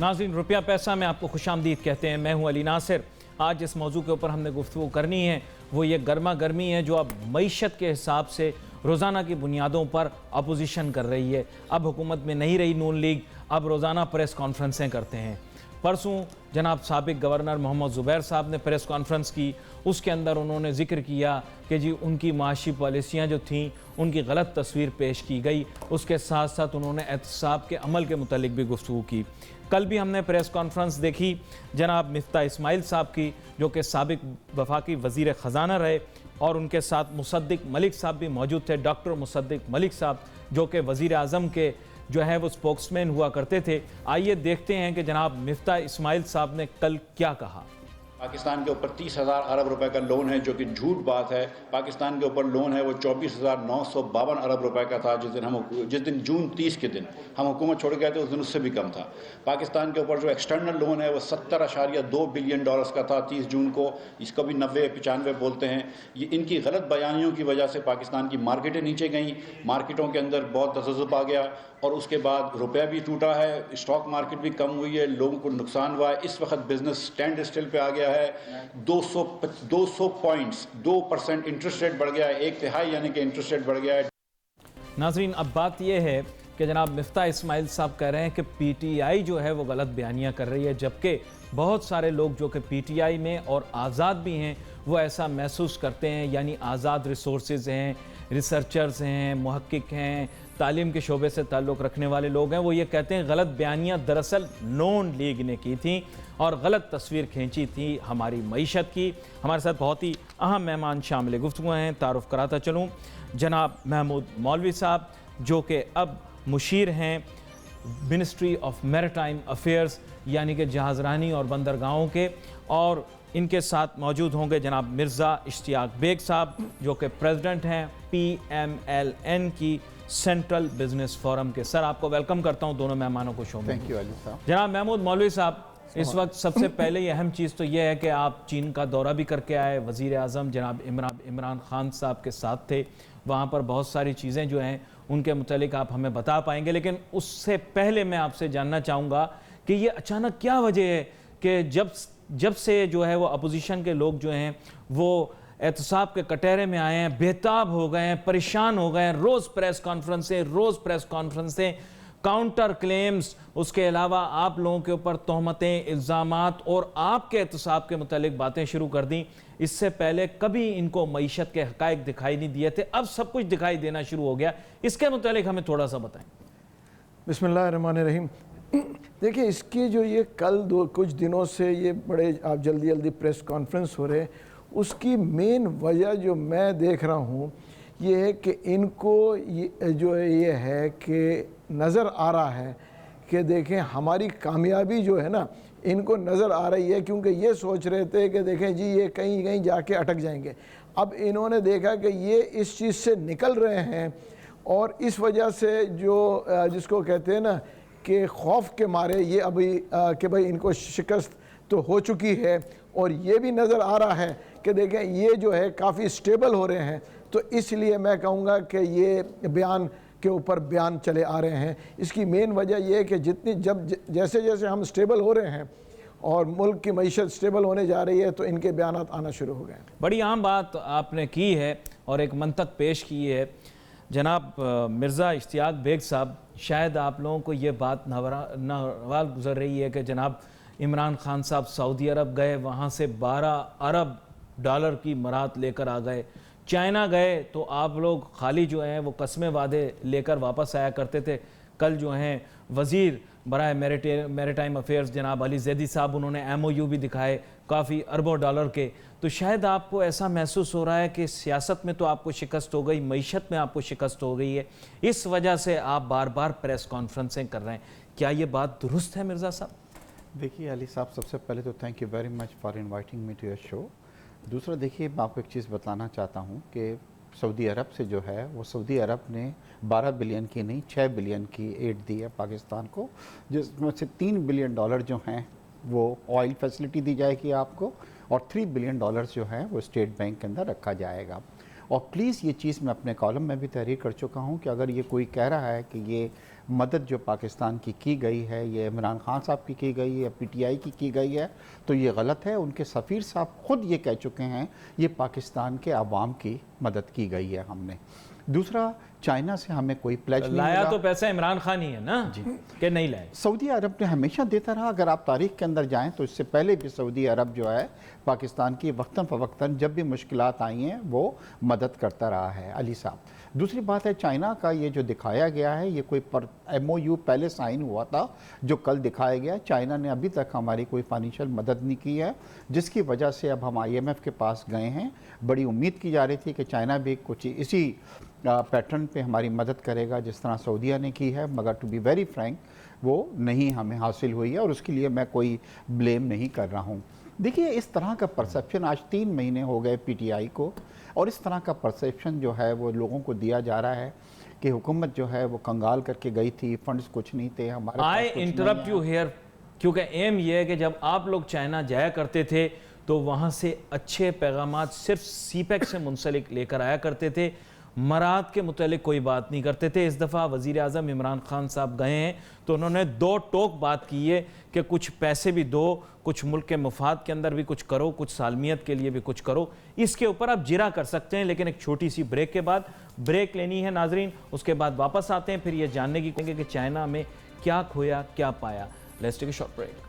नाज़रीन, रुपया पैसा में आपको खुशामदीद कहते हैं। मैं हूं अली नासिर। आज जिस मौजू के ऊपर हमने गुफ्तगू करनी है वो ये गर्मा गर्मी है जो अब मईशत के हिसाब से रोज़ाना की बुनियादों पर अपोजिशन कर रही है। अब हुकूमत में नहीं रही नून लीग, अब रोज़ाना प्रेस कॉन्फ्रेंसें करते हैं। परसों जनाब साबिक गवर्नर मोहम्मद ज़ुबैर साहब ने प्रेस कॉन्फ्रेंस की, उसके अंदर उन्होंने जिक्र किया कि जी उनकी माशी पॉलिसियाँ जो थीं उनकी गलत तस्वीर पेश की गई। उसके साथ साथ उन्होंने एहतसाब के अमल के मुतालिक भी गुफ्तगू की। कल भी हमने प्रेस कॉन्फ्रेंस देखी जनाब मिफ्ता इस्माइल साहब की, जो कि साबिक वफाकी वज़ीर ख़जाना रहे, और उनके साथ मुसद्दिक मलिक साहब भी मौजूद थे। डॉक्टर मुसद्दिक मलिक साहब जो कि वज़ीर आज़म के जो है वो स्पोक्समैन हुआ करते थे। आइए देखते हैं कि जनाब मिफ्ता इस्माइल साहब ने कल क्या कहा। पाकिस्तान के ऊपर 30,000 अरब रुपए का लोन है, जो कि झूठ बात है। पाकिस्तान के ऊपर लोन है वो 24,952 अरब रुपए का था जिस दिन जून 30 के दिन हम हुकूमत छोड़ गए थे, उस दिन उससे भी कम था। पाकिस्तान के ऊपर जो एक्सटर्नल लोन है वो 70.2 बिलियन डॉलर्स का था 30 जून को। इसको भी 90-95 बोलते हैं। ये इनकी गलत बयानियों की वजह से पाकिस्तान की मार्केटें नीचे गईं, मार्केटों के अंदर बहुत तसव्वुफ आ गया, और उसके बाद रुपया भी टूटा है, स्टॉक मार्केट भी कम हुई है, लोगों को नुकसान हुआ है। इस वक्त बिजनेस स्टैंड स्टिल पे आ गया है। 200 पॉइंट्स 2% इंटरेस्ट रेट बढ़ गया है, 1/3 यानी कि इंटरेस्ट रेट बढ़ गया है। नाजरीन, अब बात यह है कि जनाब मिफ्ता इस्माइल साहब कह रहे हैं कि पीटीआई जो है वो गलत बयानियाँ कर रही है, जबकि बहुत सारे लोग जो कि पीटीआई में और आज़ाद भी हैं वो ऐसा महसूस करते हैं। यानी आज़ाद रिसोर्सेज हैं, रिसर्चर्स हैं, मुहक्किक हैं, तालीम के शोबे से ताल्लुक़ रखने वाले लोग हैं, वो ये कहते हैं गलत बयानियाँ दरअसल नून लीग ने की थी और गलत तस्वीर खींची थी हमारी मईशत की। हमारे साथ बहुत ही अहम मेहमान शामिल गुफ्तगू हैं। तारुफ़ कराता चलूँ जनाब महमूद मौलवी साहब, जो कि अब मुशीर हैं मिनिस्ट्री ऑफ मैरिटाइम अफेयर्स यानी कि जहाज़रानी और बंदरगाहों के, और इनके साथ मौजूद होंगे जनाब मिर्ज़ा इश्तियाक बेग साहब, जो कि प्रेसिडेंट हैं PMLN की सेंट्रल बिजनेस फोरम के। सर, आपको वेलकम करता हूं दोनों मेहमानों को शो में। थैंक यू अली साहब। जनाब महमूद मौलवी साहब, इस वक्त सबसे पहले ये अहम चीज़ तो ये है कि आप चीन का दौरा भी करके आए, वज़ीर आज़म जनाब इमरान खान साहब के साथ थे, वहाँ पर बहुत सारी चीज़ें जो हैं उनके मुतालिक आप हमें बता पाएंगे। लेकिन उससे पहले मैं आपसे जानना चाहूँगा कि ये अचानक क्या वजह है कि जब से जो है वो अपोजिशन के लोग जो हैं वो एहतसाब के कटहरे में आए हैं, बेताब हो गए हैं, परेशान हो गए हैं, रोज़ प्रेस कॉन्फ्रेंसें, काउंटर क्लेम्स, उसके अलावा आप लोगों के ऊपर तोहमतें, इल्ज़ामात और आपके एहतसाब के मुतालिक बातें शुरू कर दी। इससे पहले कभी इनको मईशत के हक़ाइक़ दिखाई नहीं दिए थे, अब सब कुछ दिखाई देना शुरू हो गया। इसके मुतालिक हमें थोड़ा सा बताएं। बिस्मिल्लाहिर्रहमानिर्रहीम। देखिए, इसकी जो ये कल कुछ दिनों से ये बड़े आप जल्दी प्रेस कॉन्फ्रेंस हो रहे, उसकी मेन वजह जो मैं देख रहा हूँ ये है कि इनको ये है कि नज़र आ रहा है कि देखें हमारी कामयाबी जो है ना, इनको नज़र आ रही है, क्योंकि ये सोच रहे थे कि देखें जी ये कहीं कहीं जाके अटक जाएंगे। अब इन्होंने देखा कि ये इस चीज़ से निकल रहे हैं, और इस वजह से जो जिसको कहते हैं ना कि खौफ के मारे ये अभी कि भाई इनको शिकस्त तो हो चुकी है, और ये भी नज़र आ रहा है कि देखें ये जो है काफ़ी स्टेबल हो रहे हैं। तो इसलिए मैं कहूँगा कि ये बयान के ऊपर बयान चले आ रहे हैं। इसकी मेन वजह यह है कि जैसे जैसे हम स्टेबल हो रहे हैं और मुल्क की मईशत स्टेबल होने जा रही है, तो इनके बयान आना शुरू हो गए। बड़ी अहम बात आपने की है और एक मंतक पेश की है जनाब मिर्ज़ा इश्तियाक बेग साहब। शायद आप लोगों को ये बात नवाल गुजर रही है कि जनाब इमरान खान साहब सऊदी अरब गए, वहाँ से 12 अरब डॉलर की मरात लेकर आ गए। चाइना गए तो आप लोग खाली जो हैं वो कस्में वादे लेकर वापस आया करते थे। कल जो हैं वज़ीर बराए मैरिटाइम अफेयर्स जनाब अली जैदी साहब, उन्होंने MOU भी दिखाए काफ़ी अरबों डॉलर के। तो शायद आपको ऐसा महसूस हो रहा है कि सियासत में तो आपको शिकस्त हो गई, मईशत में आपको शिकस्त हो गई है, इस वजह से आप बार बार प्रेस कॉन्फ्रेंसें कर रहे हैं। क्या ये बात दुरुस्त है मिर्ज़ा साहब? देखिए अली साहब, सबसे पहले तो thank you very much for inviting me to your show. दूसरा, देखिए मैं आपको एक चीज़ बताना चाहता हूँ कि सऊदी अरब से जो है वो सऊदी अरब ने 12 बिलियन की नहीं 6 बिलियन की एड दी है पाकिस्तान को, जिसमें से 3 बिलियन डॉलर जो हैं वो ऑयल फैसिलिटी दी जाएगी आपको, और 3 बिलियन डॉलर्स जो है वो स्टेट बैंक के अंदर रखा जाएगा। और प्लीज़ ये चीज़ मैं अपने कॉलम में भी तहरीर कर चुका हूँ कि अगर ये कोई कह रहा है कि ये मदद जो पाकिस्तान की गई है, ये इमरान खान साहब की गई है, पीटीआई की गई है, तो ये गलत है। उनके सफ़ीर साहब खुद ये कह चुके हैं, ये पाकिस्तान के अवाम की मदद की गई है हमने। दूसरा, चाइना से हमें कोई प्लेज नहीं लाया मिला। तो पैसा इमरान खान ही है ना जी, कि नहीं लाए। सऊदी अरब ने हमेशा देता रहा। अगर आप तारीख के अंदर जाएं तो इससे पहले भी सऊदी अरब जो है पाकिस्तान की वक्तन फ़वक्तन जब भी मुश्किलात आई हैं वो मदद करता रहा है। अली साहब, दूसरी बात है चाइना का ये जो दिखाया गया है, ये कोई MOU पहले साइन हुआ था जो कल दिखाया गया। चाइना ने अभी तक हमारी कोई फाइनेंशियल मदद नहीं की है, जिसकी वजह से अब हम IMF के पास गए हैं। बड़ी उम्मीद की जा रही थी कि चाइना भी कुछ इसी पैटर्न पे हमारी मदद करेगा जिस तरह सऊदीया ने की है, मगर टू बी वेरी फ्रैंक वो नहीं हमें हासिल हुई है और उसके लिए मैं कोई ब्लेम नहीं कर रहा हूँ। देखिए, इस तरह का परसेप्शन आज 3 महीने हो गए PTI को, और इस तरह का परसेप्शन जो है वो लोगों को दिया जा रहा है कि हुकूमत जो है वो कंगाल करके गई थी, फंड्स कुछ नहीं थे हमारे पास। आई इंटरप्ट यू हियर, क्योंकि एम ये है कि जब आप लोग चाइना जाया करते थे तो वहाँ से अच्छे पैगामात सिर्फ CPEC से मुंसलिक लेकर आया करते थे, मराद के मुतालिक कोई बात नहीं करते थे। इस दफ़ा वज़ीर आज़म इमरान खान साहब गए हैं तो उन्होंने 2 टोक बात की है कि कुछ पैसे भी दो, कुछ मुल्क के मफाद के अंदर भी कुछ करो, कुछ सालमियत के लिए भी कुछ करो। इसके ऊपर आप जिरा कर सकते हैं, लेकिन एक छोटी सी ब्रेक के बाद ब्रेक लेनी है नाजरीन, उसके बाद वापस आते हैं, फिर ये जानने की कोशिश कि चाइना में क्या खोया क्या पाया। Let's take a short break.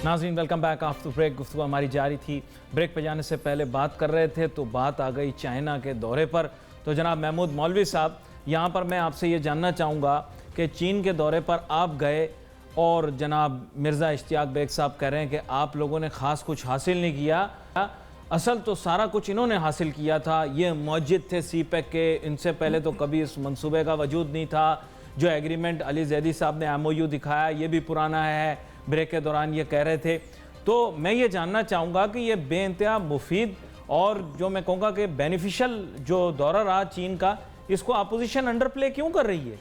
नाज़रीन, वेलकम बैक आफ्टर ब्रेक। गुफ्तगू हमारी जारी थी। ब्रेक पे जाने से पहले बात कर रहे थे तो बात आ गई चाइना के दौरे पर। तो जनाब महमूद मौलवी साहब, यहाँ पर मैं आपसे ये जानना चाहूँगा कि चीन के दौरे पर आप गए और जनाब मिर्ज़ा इश्तियाक बेग साहब कह रहे हैं कि आप लोगों ने ख़ास कुछ हासिल नहीं किया, असल तो सारा कुछ इन्होंने हासिल किया था। ये मौजूद थे CPEC के, इनसे पहले तो कभी इस मंसूबे का वजूद नहीं था। जो एग्रीमेंट अली जैदी साहब ने MOU दिखाया ये भी पुराना है, ब्रेक के दौरान ये कह रहे थे। तो मैं ये जानना चाहूँगा कि ये बेइंतहा मुफीद और जो मैं कहूँगा कि बेनिफिशियल जो दौरा रहा चीन का, इसको अपोजिशन अंडर प्ले क्यों कर रही है?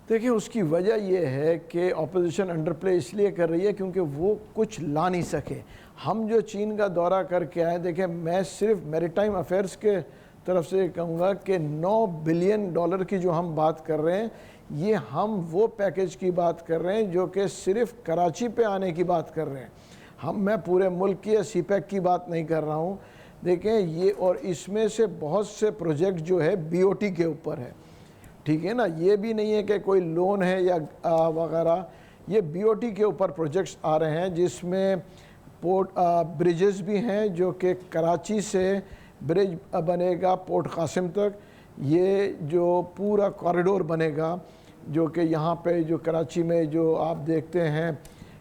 देखिए, उसकी वजह यह है कि अपोजिशन अंडर प्ले इसलिए कर रही है क्योंकि वो कुछ ला नहीं सके। हम जो चीन का दौरा करके आए, देखिए मैं सिर्फ मैरीटाइम अफेयर्स के तरफ से कहूँगा कि $9 बिलियन की जो हम बात कर रहे हैं, ये हम वो पैकेज की बात कर रहे हैं जो कि सिर्फ कराची पे आने की बात कर रहे हैं। मैं पूरे मुल्क की या CPEC की बात नहीं कर रहा हूँ। देखें ये, और इसमें से बहुत से प्रोजेक्ट जो है BOT के ऊपर है, ठीक है ना। ये भी नहीं है कि कोई लोन है या वगैरह, ये BOT के ऊपर प्रोजेक्ट्स आ रहे हैं जिसमें पोर्ट ब्रिजेस भी हैं, जो कि कराची से ब्रिज बनेगा पोर्ट कासिम तक, ये जो पूरा कॉरिडोर बनेगा, जो कि यहाँ पे जो कराची में जो आप देखते हैं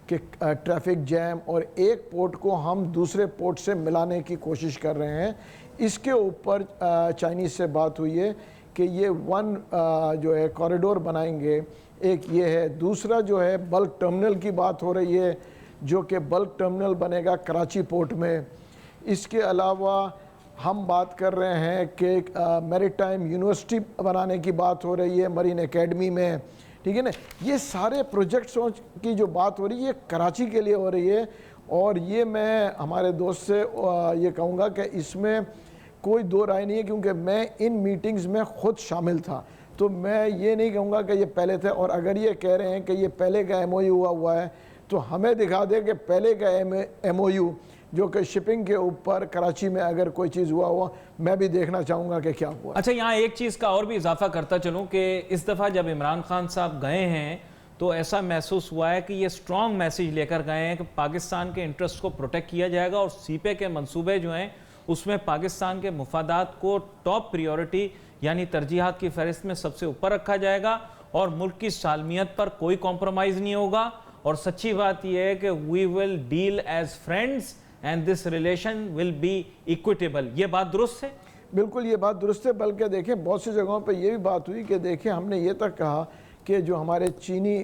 कि ट्रैफिक जैम, और एक पोर्ट को हम दूसरे पोर्ट से मिलाने की कोशिश कर रहे हैं। इसके ऊपर चाइनीज़ से बात हुई है कि ये जो है कॉरिडोर बनाएंगे। एक ये है, दूसरा जो है बल्क टर्मिनल की बात हो रही है, जो कि बल्क टर्मिनल बनेगा कराची पोर्ट में। इसके अलावा हम बात कर रहे हैं कि मैरीटाइम यूनिवर्सिटी बनाने की बात हो रही है मरीन एकेडमी में, ठीक है ना। ये सारे प्रोजेक्ट्सों की जो बात हो रही है ये कराची के लिए हो रही है, और ये मैं हमारे दोस्त से ये कहूँगा कि इसमें कोई दो राय नहीं है, क्योंकि मैं इन मीटिंग्स में ख़ुद शामिल था। तो मैं ये नहीं कहूँगा कि ये पहले थे, और अगर ये कह रहे हैं कि ये पहले का MOU हुआ है तो हमें दिखा दे कि पहले का MOU जो कि शिपिंग के ऊपर कराची में अगर कोई चीज़ हुआ मैं भी देखना चाहूँगा कि क्या हुआ। अच्छा, यहाँ एक चीज़ का और भी इजाफा करता चलूँ कि इस दफ़ा जब इमरान खान साहब गए हैं तो ऐसा महसूस हुआ है कि ये स्ट्रॉन्ग मैसेज लेकर गए हैं कि पाकिस्तान के इंटरेस्ट को प्रोटेक्ट किया जाएगा, और CPEC के मंसूबे जो हैं उसमें पाकिस्तान के मुफादात को टॉप प्रियोरिटी यानी तरजीहात की फहरिस्त में सबसे ऊपर रखा जाएगा, और मुल्क की सालमियत पर कोई कॉम्प्रोमाइज़ नहीं होगा। और सच्ची बात यह है कि we will deal as friends and this relation will be equitable. ये बात दुरुस्त है? बिल्कुल ये बात दुरुस्त है, बल्कि देखें बहुत सी जगहों पे ये भी बात हुई कि देखें हमने ये तक कहा कि जो हमारे चीनी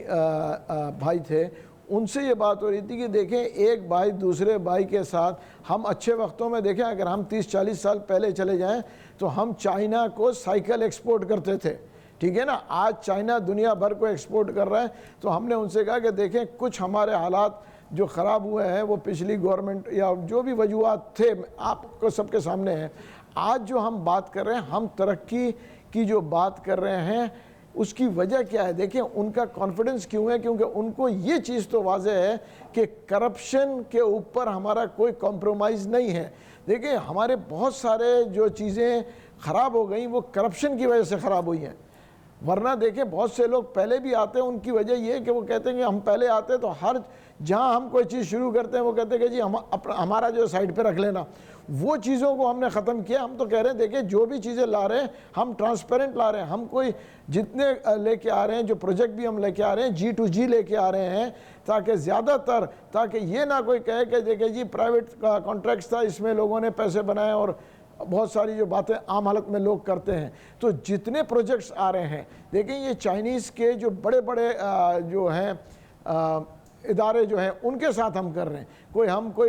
भाई थे उनसे ये बात हो रही थी कि देखें एक भाई दूसरे भाई के साथ, हम अच्छे वक्तों में देखें, अगर हम 30-40 साल पहले चले जाएं तो हम चाइना को साइकिल एक्सपोर्ट करते थे, ठीक है ना। आज चाइना दुनिया भर को एक्सपोर्ट कर रहा है। तो हमने उनसे कहा कि देखें कुछ हमारे हालात जो ख़राब हुए हैं वो पिछली गवर्नमेंट या जो भी वजूहत थे आपको सबके सामने हैं। आज जो हम बात कर रहे हैं, हम तरक्की की जो बात कर रहे हैं, उसकी वजह क्या है? देखिए उनका कॉन्फिडेंस क्यों है, क्योंकि उनको ये चीज़ तो वाज़ेह है कि करप्शन के ऊपर हमारा कोई कॉम्प्रोमाइज़ नहीं है। देखिए हमारे बहुत सारे जो चीज़ें ख़राब हो गई वो करप्शन की वजह से ख़राब हुई हैं। वरना देखें बहुत से लोग पहले भी आते हैं, उनकी वजह ये है कि वो कहते हैं कि हम पहले आते हैं तो हर जहाँ हम कोई चीज़ शुरू करते हैं वो कहते हैं कि जी हमारा जो साइड पे रख लेना। वो चीज़ों को हमने ख़त्म किया। हम तो कह रहे हैं देखिए जो भी चीज़ें ला रहे हैं हम ट्रांसपेरेंट ला रहे हैं। हम कोई जितने लेके आ रहे हैं, जो प्रोजेक्ट भी हम लेके आ रहे हैं G2G लेके आ रहे हैं, ताकि ज़्यादातर, ताकि ये ना कोई कहे कि देखिए जी प्राइवेट कॉन्ट्रैक्ट्स था, इसमें लोगों ने पैसे बनाए, और बहुत सारी जो बातें आम हालत में लोग करते हैं। तो जितने प्रोजेक्ट्स आ रहे हैं, देखिए ये चाइनीज़ के जो बड़े बड़े जो हैं इदारे जो हैं उनके साथ हम कर रहे हैं, कोई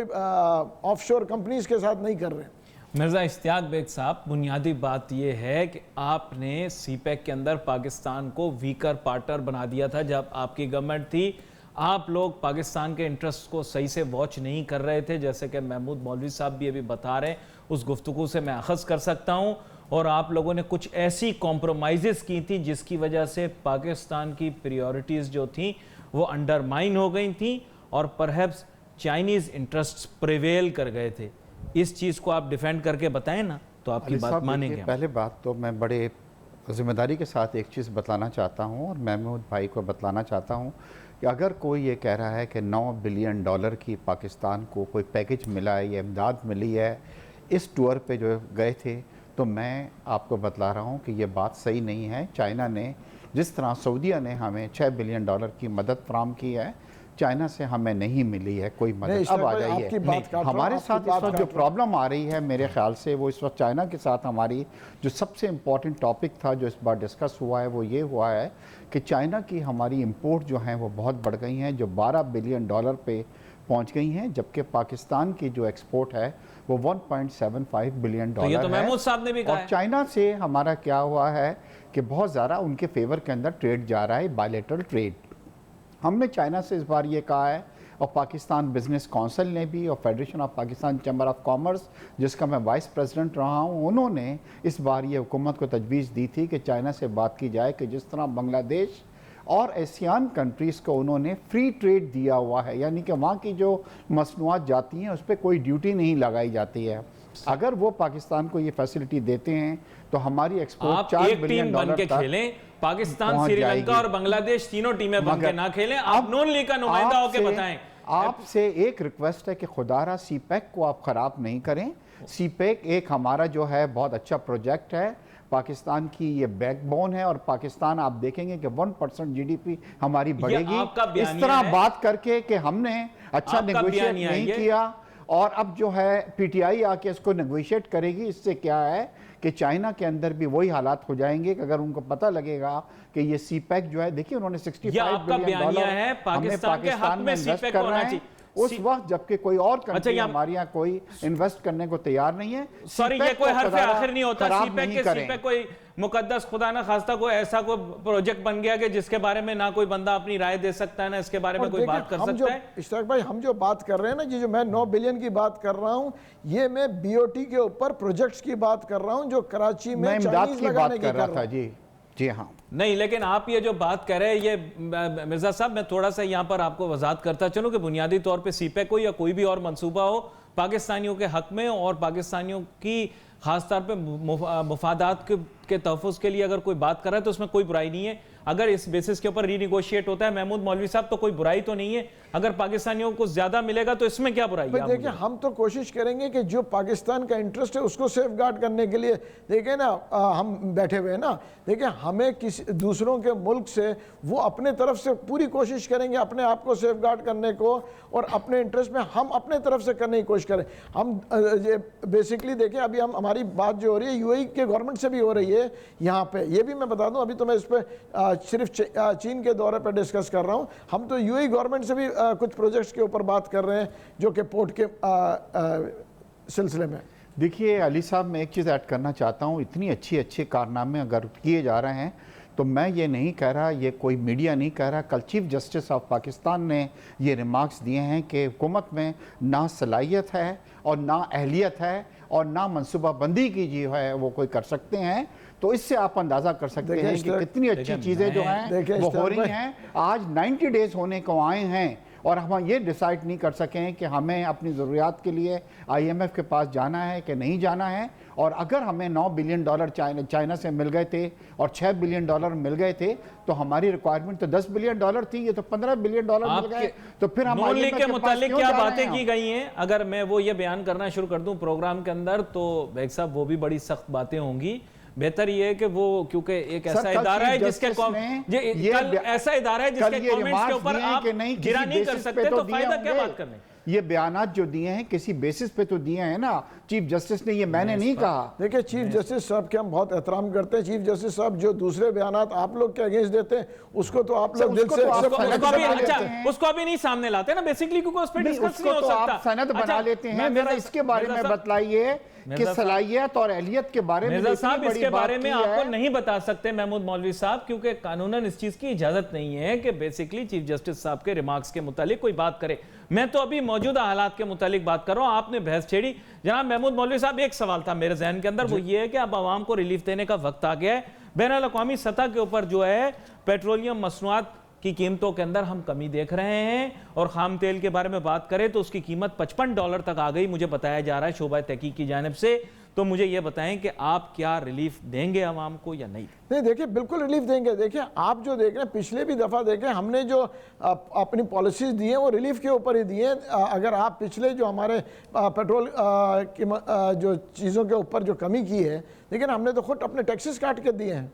ऑफशोर कंपनीज के साथ नहीं कर रहे हैं। मिर्ज़ा इश्तियाक बेग साहब, बुनियादी बात यह है कि आपने सीपैक के अंदर पाकिस्तान को वीकर पार्टनर बना दिया था जब आपकी गवर्नमेंट थी। आप लोग पाकिस्तान के इंटरेस्ट को सही से वॉच नहीं कर रहे थे, जैसे कि महमूद मौलवी साहब भी अभी बता रहे हैं। उस गुफ्तगू से मैं अखज़ कर सकता हूँ। और आप लोगों ने कुछ ऐसी कॉम्प्रोमाइज़ की थी जिसकी वजह से पाकिस्तान की प्रायोरिटीज़ जो थी वो अंडरमाइन हो गई थी और परहैप्स चाइनीज़ इंटरेस्ट्स प्रिवेल कर गए थे। इस चीज़ को आप डिफेंड करके बताएं ना, तो आपकी बात मानेंगे। पहले बात तो मैं बड़े ज़िम्मेदारी के साथ एक चीज़ बताना चाहता हूँ और महमूद भाई को बतलाना चाहता हूँ कि अगर कोई ये कह रहा है कि $9 बिलियन की पाकिस्तान को कोई पैकेज मिला है या इमदाद मिली है इस टूर पे जो गए थे, तो मैं आपको बतला रहा हूँ कि ये बात सही नहीं है। चाइना ने जिस तरह सऊदीया ने हमें $6 बिलियन की मदद फराम की है, चाइना से हमें नहीं मिली है कोई मदद। अब आ जाइए, हमारे साथ इस वक्त जो प्रॉब्लम आ रही है मेरे ख्याल से वो इस वक्त चाइना के साथ हमारी जो सबसे इम्पॉर्टेंट टॉपिक था जो इस बार डिस्कस हुआ है वो ये हुआ है कि चाइना की हमारी इंपोर्ट जो हैं वो बहुत बढ़ गई हैं, जो $12 बिलियन पे पहुंच गई हैं, जबकि पाकिस्तान की जो एक्सपोर्ट है वो $1.75 बिलियन तो ये तो महमूद साहब ने भी कहा और चाइना से हमारा क्या हुआ है कि बहुत ज़्यादा उनके फेवर के अंदर ट्रेड जा रहा है, बायलैटरल ट्रेड। हमने चाइना से इस बार ये कहा है और पाकिस्तान बिजनेस काउंसिल ने भी और federation of Pakistan chamber of commerce जिसका मैं वाइस प्रेसिडेंट रहा हूँ, उन्होंने इस बार ये हुकूमत को तजवीज़ दी थी कि चाइना से बात की जाए कि जिस तरह बांग्लादेश और एशियान कंट्रीज़ को उन्होंने फ्री ट्रेड दिया हुआ है, यानी कि वहाँ की जो मसनूआत जाती हैं उस पर कोई ड्यूटी नहीं लगाई जाती है। अगर वो पाकिस्तान को ये फैसिलिटी देते हैं तो हमारी एक्सपोर्ट $4 बिलियन बन के खेलें, पाकिस्तान, श्रीलंका और बांग्लादेश तीनों टीमें बन के ना खेलें। आप नून लीग का नुमाइंदा होकर बताएं। आपसे एक रिक्वेस्ट है कि खुदारा सीपैक को आप खराब नहीं करें। सीपैक एक हमारा जो है बहुत अच्छा प्रोजेक्ट है, पाकिस्तान की ये बैकबोन है और पाकिस्तान आप देखेंगे कि 1% GDP हमारी बढ़ेगी। इस तरह बात करके कि हमने अच्छा नेगोशिएट नहीं किया और अब जो है PTI आके इसको नेगोशिएट करेगी, इससे क्या है कि चाइना के अंदर भी वही हालात हो जाएंगे कि अगर उनको पता लगेगा कि ये सीपैक जो है, देखिए उन्होंने $65 बिलियन है पाकिस्तान में इन्वेस्ट कर रहे हैं उस वक्त, जबकि कोई और कंट्री हमारे यहाँ कोई इन्वेस्ट करने को तैयार नहीं है। सॉरी, ये कोई हर्फ आखिर नहीं होता। सीपैक कोई मुकद्दस खुदा ना खास्ता कोई ऐसा कोई प्रोजेक्ट बन गया कि जिसके बारे में ना कोई बंदा अपनी राय दे सकता है ना इसके बारे में कोई बात कर सकता है। इश्तियाक भाई, हम जो बात कर रहे हैं ना, जो मैं 9 बिलियन की बात कर रहा हूँ, ये मैं BOT के ऊपर प्रोजेक्ट्स की बात कर रहा हूँ जो कराची में इमदाद की बात कर रहा था। जी हाँ, नहीं, लेकिन आप ये जो बात कर रहे हैं, ये मिर्जा साहब मैं थोड़ा सा यहाँ पर आपको वजाहत करता चलूँ कि बुनियादी तौर पे सीपैक हो या कोई भी और मंसूबा हो पाकिस्तानियों के हक में और पाकिस्तानियों की खासतौर पे मुफादात के तहफ़्फ़ुज़ के लिए अगर कोई बात कर रहा है तो उसमें कोई बुराई नहीं है। अगर इस बेसिस के ऊपर रीनिगोशिएट होता है महमूद मौलवी साहब, तो कोई बुराई तो नहीं है। अगर पाकिस्तानियों को ज्यादा मिलेगा तो इसमें क्या बुराई है? देखिए, हम तो कोशिश करेंगे कि जो पाकिस्तान का इंटरेस्ट है उसको सेफगार्ड करने के लिए, देखिए ना, हम बैठे हुए हैं ना, देखिए हमें किसी दूसरों के मुल्क से वो अपने तरफ से पूरी कोशिश करेंगे अपने आप को सेफगार्ड करने को और अपने इंटरेस्ट में हम अपने तरफ से करने की कोशिश करें। हम बेसिकली देखिए, अभी हमारी बात जो हो रही है UAE के गवर्नमेंट से भी हो रही है चाहिए यहाँ पे। ये भी मैं बता दूं, अभी तो मैं इस पर सिर्फ चीन के दौरे पर डिस्कस कर रहा हूँ, हम तो यूएई गवर्नमेंट से भी कुछ प्रोजेक्ट्स के ऊपर बात कर रहे हैं जो कि पोर्ट के सिलसिले में। देखिए अली साहब, मैं एक चीज़ ऐड करना चाहता हूँ, इतनी अच्छे कारनामे अगर किए जा रहे हैं तो मैं ये नहीं कह रहा, ये कोई मीडिया नहीं कह रहा, कल चीफ जस्टिस ऑफ पाकिस्तान ने ये रिमार्क्स दिए हैं कि हुकूमत में ना सलाहियत है और ना अहलियत है और ना मनसूबाबंदी की जो है वो कोई कर सकते हैं। तो इससे आप अंदाज़ा कर सकते हैं कि कितनी अच्छी चीज़ें जो हैं वो हो रही हैं। आज 90 डेज़ होने को आए हैं और हम ये डिसाइड नहीं कर सके हैं कि हमें अपनी ज़रूरियात के लिए IMF के पास जाना है कि नहीं जाना है। और अगर हमें $9 बिलियन चाइना से मिल गए थे और $6 बिलियन मिल गए थे तो हमारी रिक्वायरमेंट तो $10 बिलियन थी, ये तो $15 बिलियन मिल गए। तो फिर हम नॉन लीग के मुतालिक क्या बातें की गई हैं, अगर मैं वो ये बयान करना शुरू कर दूं प्रोग्राम के अंदर तो बेग साहब वो भी बड़ी सख्त बातें होंगी। बेहतर ये है कि वो, क्योंकि एक ऐसा इदारा है जिसके ऐसा इदारा है जिसके कमेंट्स के ऊपर आप गिरा नहीं कर सकते, तो फायदा क्या बात करने। ये बयानात जो दिए हैं किसी बेसिस पे तो दिए हैं ना चीफ जस्टिस ने, ये मैंने नहीं कहा। देखिए चीफ जस्टिस साहब के हम बहुत एहतराम करते हैं। चीफ जस्टिस साहब जो दूसरे बयानात आप लोग के अगेंस्ट देते हैं उसको तो आप लोग दिल से उसको अभी नहीं सामने लाते ना बेसिकली, क्योंकि उस पर डिस्कस नहीं हो सकता। सनद बना लेते हैं। मेरा इसके बारे में बतलाइए कि सलाहियत और अहलियत के बारे में इसके बारे में आपको नहीं बता सकते महमूद मौलवी साहब, क्योंकि कानूनन इस चीज की इजाजत नहीं है कि बेसिकली चीफ जस्टिस साहब के रिमार्क्स के मुतालिक कोई बात करे। मैं तो अभी मौजूदा हालात के मुतालिक बात कर रहा हूं, आपने बहस छेड़ी। जनाब महमूद मौलवी साहब, एक सवाल था मेरे जहन के अंदर, वो ये है कि अब आवाम को रिलीफ देने का वक्त आ गया है। बैनुल अक़वामी सतह के ऊपर जो है पेट्रोलियम मसनूआत की कीमतों के अंदर हम कमी देख रहे हैं, और खाम तेल के बारे में बात करें तो उसकी कीमत $55 तक आ गई, मुझे बताया जा रहा है शोबा तहकीक की जानिब से। तो मुझे यह बताएं कि आप क्या रिलीफ देंगे आवाम को या नहीं? नहीं, देखिए बिल्कुल रिलीफ देंगे। देखिए आप जो देख रहे हैं, पिछले भी दफ़ा देखें हमने जो अपनी पॉलिसीज दी हैं वो रिलीफ के ऊपर ही दी हैं। अगर आप पिछले जो हमारे पेट्रोल की जो चीज़ों के ऊपर जो कमी की है, लेकिन हमने तो खुद अपने टैक्सेस काट के दिए हैं।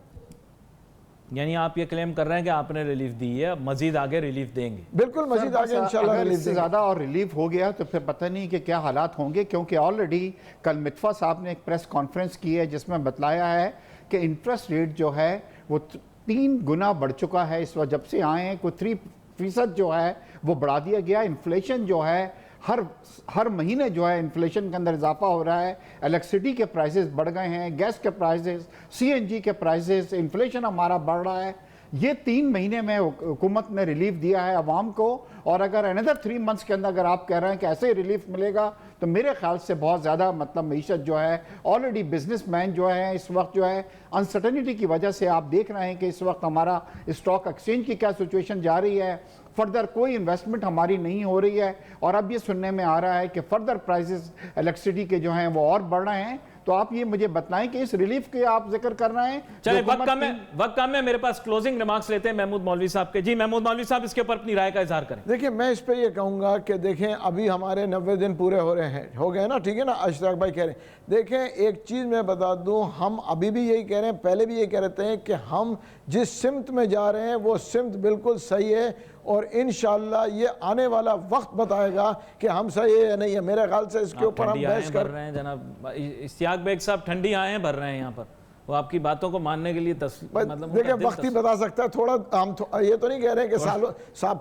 यानी आप ये क्लेम कर रहे हैं कि आपने रिलीफ दी है, मजीद आगे रिलीफ देंगे? बिल्कुल, मजीद आगे इंशाल्लाह रिलीफ देंगे। ज़्यादा और रिलीफ हो गया तो फिर पता नहीं कि क्या हालात होंगे, क्योंकि ऑलरेडी कल मितफा साहब ने एक प्रेस कॉन्फ्रेंस की है जिसमें बतलाया है कि इंटरेस्ट रेट जो है वो 3 गुना बढ़ चुका है इस वक्त जब से आए हैं। कोई 3% जो है वो बढ़ा दिया गया। इन्फ्लेशन जो है हर महीने जो है इन्फ्लेशन के अंदर इजाफा हो रहा है। इलेक्ट्रिसिटी के प्राइसेस बढ़ गए हैं, गैस के प्राइसेस, CNG के प्राइसेस, इन्फ्लेशन हमारा बढ़ रहा है। ये 3 महीने में हुकूमत ने रिलीफ दिया है अवाम को, और अगर अनदर 3 मंथ्स के अंदर अगर आप कह रहे हैं कि ऐसे ही रिलीफ मिलेगा तो मेरे ख्याल से बहुत ज़्यादा मतलब मीशत जो है, ऑलरेडी बिजनेसमैन जो है इस वक्त जो है अनसर्टेनिटी की वजह से आप देख रहे हैं कि इस वक्त हमारा स्टॉक एक्सचेंज की क्या सिचुएशन जा रही है। फर्दर कोई इन्वेस्टमेंट हमारी नहीं हो रही है, और अब ये सुनने में आ रहा है कि फर्दर प्राइसेस इलेक्ट्रिसिटी के जो हैं वो और बढ़ रहे हैं। तो आप ये मुझे बताएं कि इस रिलीफ के आप जिक्र कर रहे हैं। चलिए वक्त कम है, मेरे पास क्लोजिंग रिमार्क्स लेते हैं महमूद मौलवी साहब के। जी महमूद मौलवी साहब, इसके ऊपर अपनी राय का इजहार करें। देखिए मैं इस पे ये कहूँगा कि देखें अभी हमारे 90 दिन पूरे हो गए ना, ठीक है ना, अशरफ भाई कह रहे हैं। देखें एक चीज़ मैं बता दूं, हम अभी भी यही कह रहे हैं, पहले भी यही कह रहे हैं कि हम जिस सिमत में जा रहे हैं वो सिमत बिल्कुल सही है, और इंशाल्लाह ये आने वाला वक्त बताएगा कि हम सही है या नहीं है। मेरे ख्याल से इसके ऊपर हम बहस कर रहे हैं। जनाब इश्तियाक बेग साहब ठंडी आएँ भर रहे हैं यहाँ पर, वो आपकी बातों को मानने के लिए मतलब देखिए वक्त ही बता सकता है। थोड़ा हम ये तो नहीं कह रहे हैं कि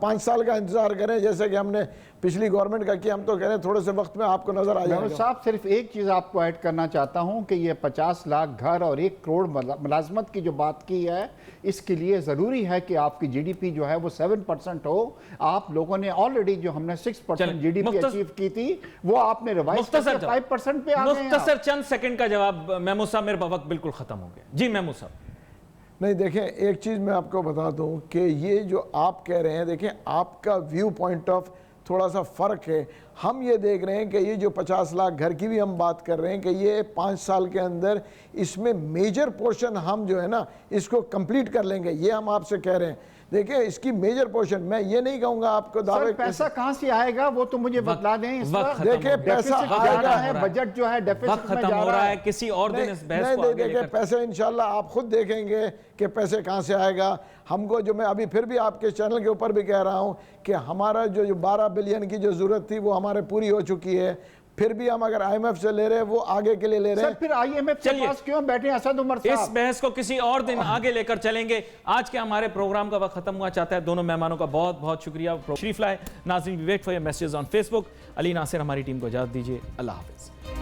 5 साल का इंतजार करें जैसे कि हमने पिछली गवर्नमेंट का किया, हम तो कह रहे हैं थोड़े से वक्त में आपको नजर आ जाएगा। साहब सिर्फ एक चीज़ आपको ऐड करना चाहता हूं कि ये 50 लाख घर और 1 करोड़ मुलाजमत की जो बात की है, इसके लिए ज़रूरी है कि आपकी GDP जो है वो 7% हो। आप लोगों ने ऑलरेडी जो हमने 6% GDP अचीव की थी वो आपने रिवाइज करके 5% पे आ गए। मुख्तसर चंद सेकंड का जवाब महमूद साहब, मेरे वक्त बिल्कुल खत्म हो गया। जी महमूद साहब। नहीं देखें, एक चीज़ मैं आपको बता दूं कि ये जो आप कह रहे हैं, देखें आपका व्यू पॉइंट ऑफ थोड़ा सा फ़र्क है। हम ये देख रहे हैं कि ये जो 50 लाख घर की भी हम बात कर रहे हैं कि ये 5 साल के अंदर इसमें मेजर पोर्शन हम जो है ना इसको कंप्लीट कर लेंगे, ये हम आपसे कह रहे हैं। देखिए इसकी मेजर पोर्शन, मैं ये नहीं कहूंगा आपको दावे, पैसा कहां से आएगा वो तो मुझे बतला दें। देखिए पैसा आएगा है, बजट जो है डेफिसिट में जा रहा है। किसी और दिन इस बहस को आगे देखिए पैसे इंशाल्लाह आप खुद देखेंगे कि पैसे कहां से आएगा। हमको जो मैं अभी फिर भी आपके चैनल के ऊपर भी कह रहा हूं कि हमारा जो 12 बिलियन की जो ज़रूरत थी वो हमारे पूरी हो चुकी है। फिर भी हम अगर IMF से ले रहे हैं, वो आगे के लिए ले रहे सर हैं। फिर IMF के चलिए। पास क्यों बैठे असद उमर इस साहब? बहस को किसी और दिन आगे लेकर चलेंगे। आज के हमारे प्रोग्राम का वक्त खत्म हुआ। चाहता है दोनों मेहमानों का बहुत बहुत शुक्रिया। शरीफ लाए नाज़रीन, we wait for your messages on Facebook. Ali Nasir हमारी टीम को इजाजत दीजिए। अल्लाह हाफिज।